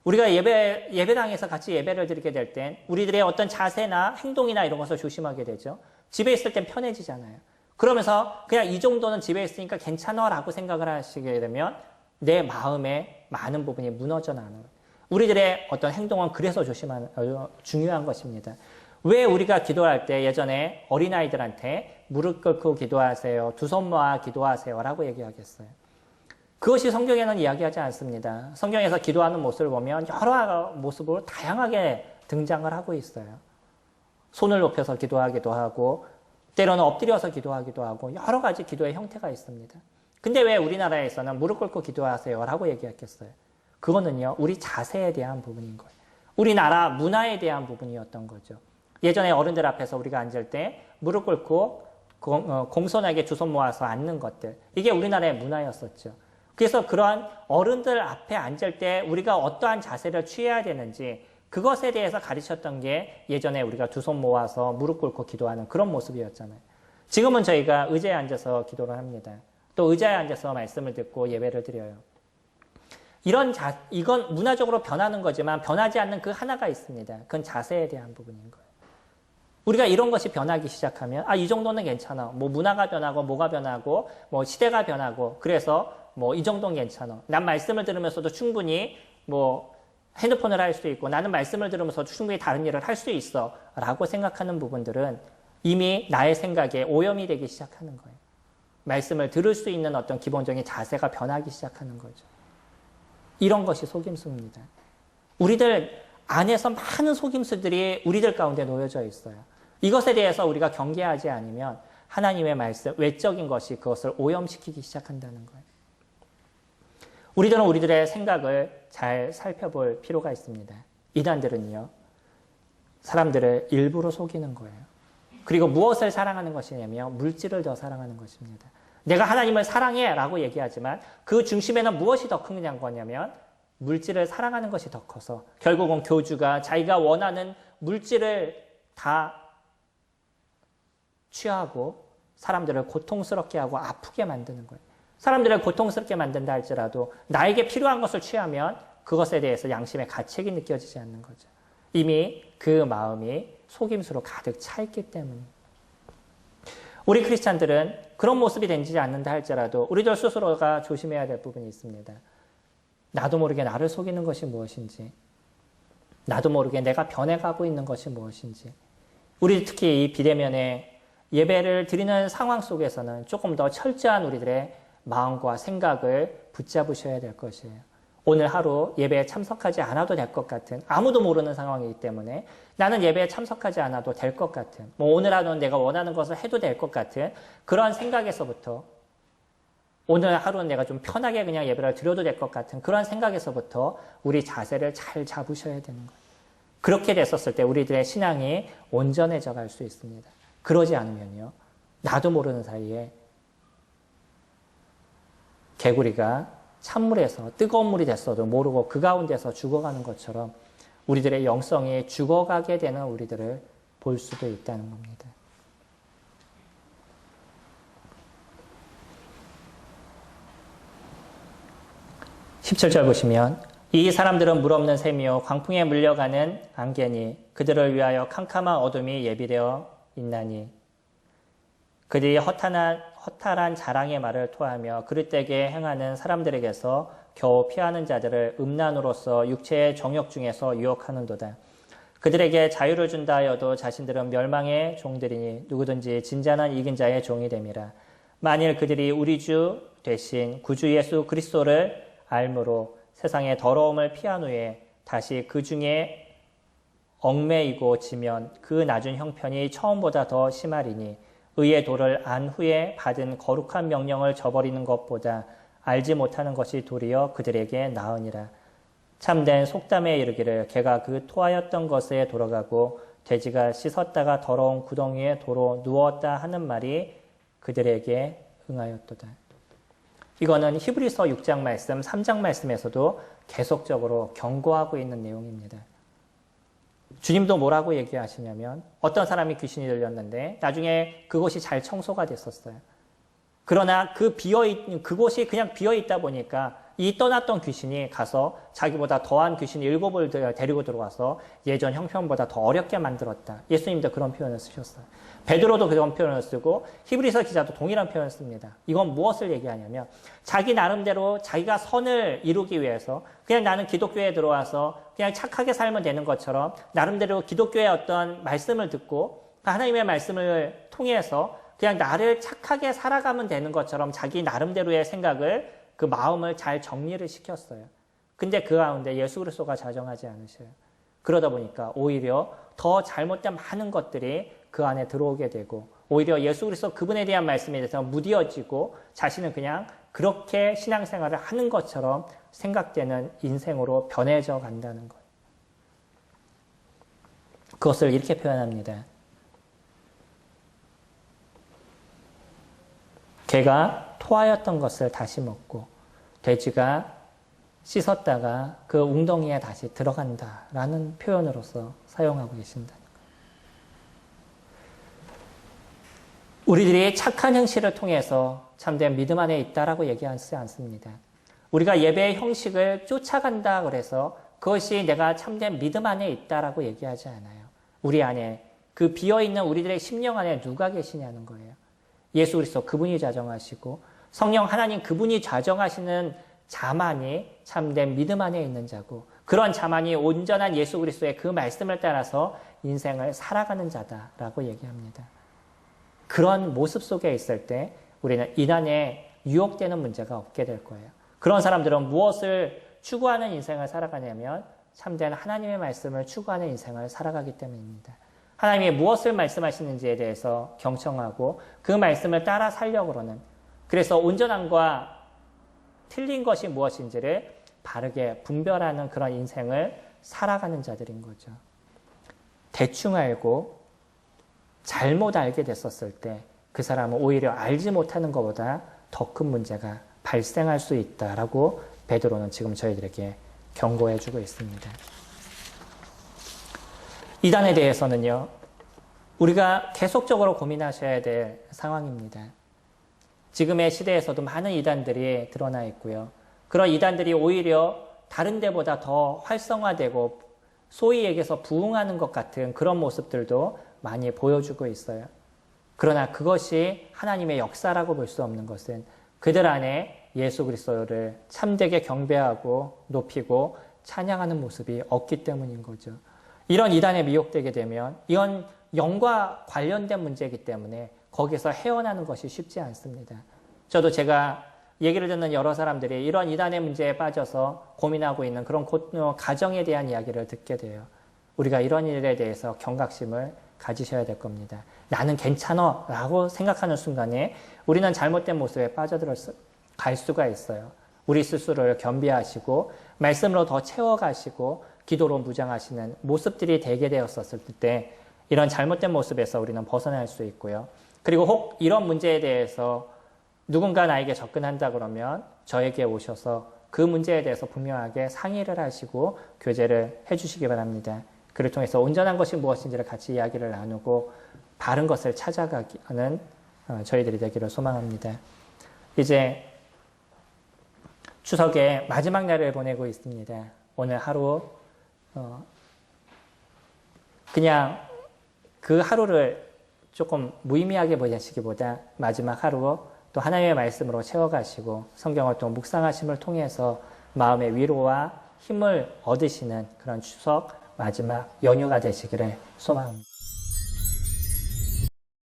우리가 예배당에서 같이 예배를 드리게 될 땐 우리들의 어떤 자세나 행동이나 이런 것을 조심하게 되죠. 집에 있을 땐 편해지잖아요. 그러면서 그냥 이 정도는 집에 있으니까 괜찮아 라고 생각을 하시게 되면 내 마음에 많은 부분이 무너져 나는 거예요. 우리들의 어떤 행동은 그래서 중요한 것입니다. 왜 우리가 기도할 때 예전에 어린아이들한테 무릎 꿇고 기도하세요, 두 손 모아 기도하세요 라고 얘기하겠어요. 그것이 성경에는 이야기하지 않습니다. 성경에서 기도하는 모습을 보면 여러 모습으로 다양하게 등장을 하고 있어요. 손을 높여서 기도하기도 하고 때로는 엎드려서 기도하기도 하고 여러 가지 기도의 형태가 있습니다. 근데 왜 우리나라에서는 무릎 꿇고 기도하세요 라고 얘기했겠어요? 그거는요, 우리 자세에 대한 부분인 거예요. 우리나라 문화에 대한 부분이었던 거죠. 예전에 어른들 앞에서 우리가 앉을 때 무릎 꿇고 공손하게 두 손 모아서 앉는 것들, 이게 우리나라의 문화였었죠. 그래서 그러한 어른들 앞에 앉을 때 우리가 어떠한 자세를 취해야 되는지 그것에 대해서 가르쳤던 게 예전에 우리가 두 손 모아서 무릎 꿇고 기도하는 그런 모습이었잖아요. 지금은 저희가 의자에 앉아서 기도를 합니다. 또 의자에 앉아서 말씀을 듣고 예배를 드려요. 이건 문화적으로 변하는 거지만 변하지 않는 그 하나가 있습니다. 그건 자세에 대한 부분인 거예요. 우리가 이런 것이 변하기 시작하면 이 정도는 괜찮아. 뭐 문화가 변하고 뭐가 변하고 뭐 시대가 변하고 그래서 뭐 이 정도는 괜찮아. 난 말씀을 들으면서도 충분히 뭐 핸드폰을 할 수 있고 나는 말씀을 들으면서 충분히 다른 일을 할 수 있어 라고 생각하는 부분들은 이미 나의 생각에 오염이 되기 시작하는 거예요. 말씀을 들을 수 있는 어떤 기본적인 자세가 변하기 시작하는 거죠. 이런 것이 속임수입니다. 우리들 안에서 많은 속임수들이 우리들 가운데 놓여져 있어요. 이것에 대해서 우리가 경계하지 않으면 하나님의 말씀, 외적인 것이 그것을 오염시키기 시작한다는 거예요. 우리들은 우리들의 생각을 잘 살펴볼 필요가 있습니다. 이단들은요, 사람들을 일부러 속이는 거예요. 그리고 무엇을 사랑하는 것이냐면 물질을 더 사랑하는 것입니다. 내가 하나님을 사랑해 라고 얘기하지만 그 중심에는 무엇이 더 큰 거냐면 물질을 사랑하는 것이 더 커서 결국은 교주가 자기가 원하는 물질을 다 취하고 사람들을 고통스럽게 하고 아프게 만드는 거예요. 사람들을 고통스럽게 만든다 할지라도 나에게 필요한 것을 취하면 그것에 대해서 양심의 가책이 느껴지지 않는 거죠. 이미 그 마음이 속임수로 가득 차 있기 때문입니다. 우리 크리스찬들은 그런 모습이 되지 않는다 할지라도 우리들 스스로가 조심해야 될 부분이 있습니다. 나도 모르게 나를 속이는 것이 무엇인지, 나도 모르게 내가 변해가고 있는 것이 무엇인지, 우리 특히 이 비대면에 예배를 드리는 상황 속에서는 조금 더 철저한 우리들의 마음과 생각을 붙잡으셔야 될 것이에요. 오늘 하루 예배에 참석하지 않아도 될 것 같은, 아무도 모르는 상황이기 때문에 나는 예배에 참석하지 않아도 될 것 같은, 오늘 하루는 내가 원하는 것을 해도 될 것 같은 그런 생각에서부터, 오늘 하루는 내가 좀 편하게 그냥 예배를 드려도 될 것 같은 그런 생각에서부터 우리 자세를 잘 잡으셔야 되는 거예요. 그렇게 됐었을 때 우리들의 신앙이 온전해져 갈 수 있습니다. 그러지 않으면요, 나도 모르는 사이에 개구리가 찬물에서 뜨거운 물이 됐어도 모르고 그 가운데서 죽어가는 것처럼 우리들의 영성이 죽어가게 되는 우리들을 볼 수도 있다는 겁니다. 17절 보시면 이 사람들은 물 없는 샘이요 광풍에 물려가는 안개니 그들을 위하여 캄캄한 어둠이 예비되어 있나니 그들이 허탈한 자랑의 말을 토하며 그릇되게 행하는 사람들에게서 겨우 피하는 자들을 음란으로서 육체의 정욕 중에서 유혹하는도다. 그들에게 자유를 준다 하여도 자신들은 멸망의 종들이니 누구든지 진짠한 이긴 자의 종이 됨이라. 만일 그들이 우리 주 대신 구주 예수 그리스도를 알므로 세상의 더러움을 피한 후에 다시 그 중에 얽매이고 지면 그 낮은 형편이 처음보다 더 심하리니 의의 도를 안 후에 받은 거룩한 명령을 저버리는 것보다 알지 못하는 것이 도리어 그들에게 나으니라. 참된 속담에 이르기를 개가 그 토하였던 것에 돌아가고 돼지가 씻었다가 더러운 구덩이에 도로 누웠다 하는 말이 그들에게 응하였도다. 이거는 히브리서 6장 말씀, 3장 말씀에서도 계속적으로 경고하고 있는 내용입니다. 주님도 뭐라고 얘기하시냐면 어떤 사람이 귀신이 들렸는데 나중에 그곳이 잘 청소가 됐었어요. 그러나 그곳이 그냥 비어있다 보니까 이 떠났던 귀신이 가서 자기보다 더한 귀신 7을 데리고 들어와서 예전 형편보다 더 어렵게 만들었다. 예수님도 그런 표현을 쓰셨어요. 베드로도 그런 표현을 쓰고 히브리서 기자도 동일한 표현을 씁니다. 이건 무엇을 얘기하냐면 자기 나름대로 자기가 선을 이루기 위해서 그냥 나는 기독교에 들어와서 그냥 착하게 살면 되는 것처럼 나름대로 기독교의 어떤 말씀을 듣고 하나님의 말씀을 통해서 그냥 나를 착하게 살아가면 되는 것처럼 자기 나름대로의 생각을 그 마음을 잘 정리를 시켰어요. 근데 그 가운데 예수 그리스도가 자정하지 않으셔요. 그러다 보니까 오히려 더 잘못된 많은 것들이 그 안에 들어오게 되고 오히려 예수 그리스도 그분에 대한 말씀에 대해서 무뎌지고 자신은 그냥 그렇게 신앙생활을 하는 것처럼 생각되는 인생으로 변해져 간다는 거예요. 그것을 이렇게 표현합니다. 개가 토하였던 것을 다시 먹고 돼지가 씻었다가 그 웅덩이에 다시 들어간다라는 표현으로서 사용하고 계신다는 거예요. 우리들이 착한 행실을 통해서 참된 믿음 안에 있다라고 얘기하지 않습니다. 우리가 예배의 형식을 쫓아간다 그래서 그것이 내가 참된 믿음 안에 있다라고 얘기하지 않아요. 우리 안에 그 비어있는 우리들의 심령 안에 누가 계시냐는 거예요. 예수 그리스도 그분이 좌정하시고 성령 하나님 그분이 좌정하시는 자만이 참된 믿음 안에 있는 자고 그런 자만이 온전한 예수 그리스도의 그 말씀을 따라서 인생을 살아가는 자다라고 얘기합니다. 그런 모습 속에 있을 때 우리는 이단에 유혹되는 문제가 없게 될 거예요. 그런 사람들은 무엇을 추구하는 인생을 살아가냐면 참된 하나님의 말씀을 추구하는 인생을 살아가기 때문입니다. 하나님이 무엇을 말씀하시는지에 대해서 경청하고 그 말씀을 따라 살려고 그러는 그래서 온전함과 틀린 것이 무엇인지를 바르게 분별하는 그런 인생을 살아가는 자들인 거죠. 대충 알고 잘못 알게 됐었을 때 그 사람은 오히려 알지 못하는 것보다 더 큰 문제가 발생할 수 있다라고 베드로는 지금 저희들에게 경고해 주고 있습니다. 이단에 대해서는요, 우리가 계속적으로 고민하셔야 될 상황입니다. 지금의 시대에서도 많은 이단들이 드러나 있고요. 그런 이단들이 오히려 다른 데보다 더 활성화되고 소위 얘기해서 부흥하는 것 같은 그런 모습들도 많이 보여주고 있어요. 그러나 그것이 하나님의 역사라고 볼 수 없는 것은 그들 안에 예수 그리스도를 참되게 경배하고 높이고 찬양하는 모습이 없기 때문인 거죠. 이런 이단에 미혹되게 되면 이건 영과 관련된 문제이기 때문에 거기서 헤어나는 것이 쉽지 않습니다. 저도 제가 얘기를 듣는 여러 사람들이 이런 이단의 문제에 빠져서 고민하고 있는 그런 가정에 대한 이야기를 듣게 돼요. 우리가 이런 일에 대해서 경각심을 가지셔야 될 겁니다. 나는 괜찮아 라고 생각하는 순간에 우리는 잘못된 모습에 빠져들 갈 수가 있어요. 우리 스스로를 겸비하시고 말씀으로 더 채워가시고 기도로 무장하시는 모습들이 되게 되었었을 때 이런 잘못된 모습에서 우리는 벗어날 수 있고요. 그리고 혹 이런 문제에 대해서 누군가 나에게 접근한다 그러면 저에게 오셔서 그 문제에 대해서 분명하게 상의를 하시고 교제를 해주시기 바랍니다. 그를 통해서 온전한 것이 무엇인지를 같이 이야기를 나누고 바른 것을 찾아가는 저희들이 되기를 소망합니다. 이제 추석의 마지막 날을 보내고 있습니다. 오늘 하루 그냥 그 하루를 조금 무의미하게 보내시기보다 마지막 하루 또 하나님의 말씀으로 채워가시고 성경을 또 묵상하심을 통해서 마음의 위로와 힘을 얻으시는 그런 추석 마지막 연휴가 되시기를 소망합니다.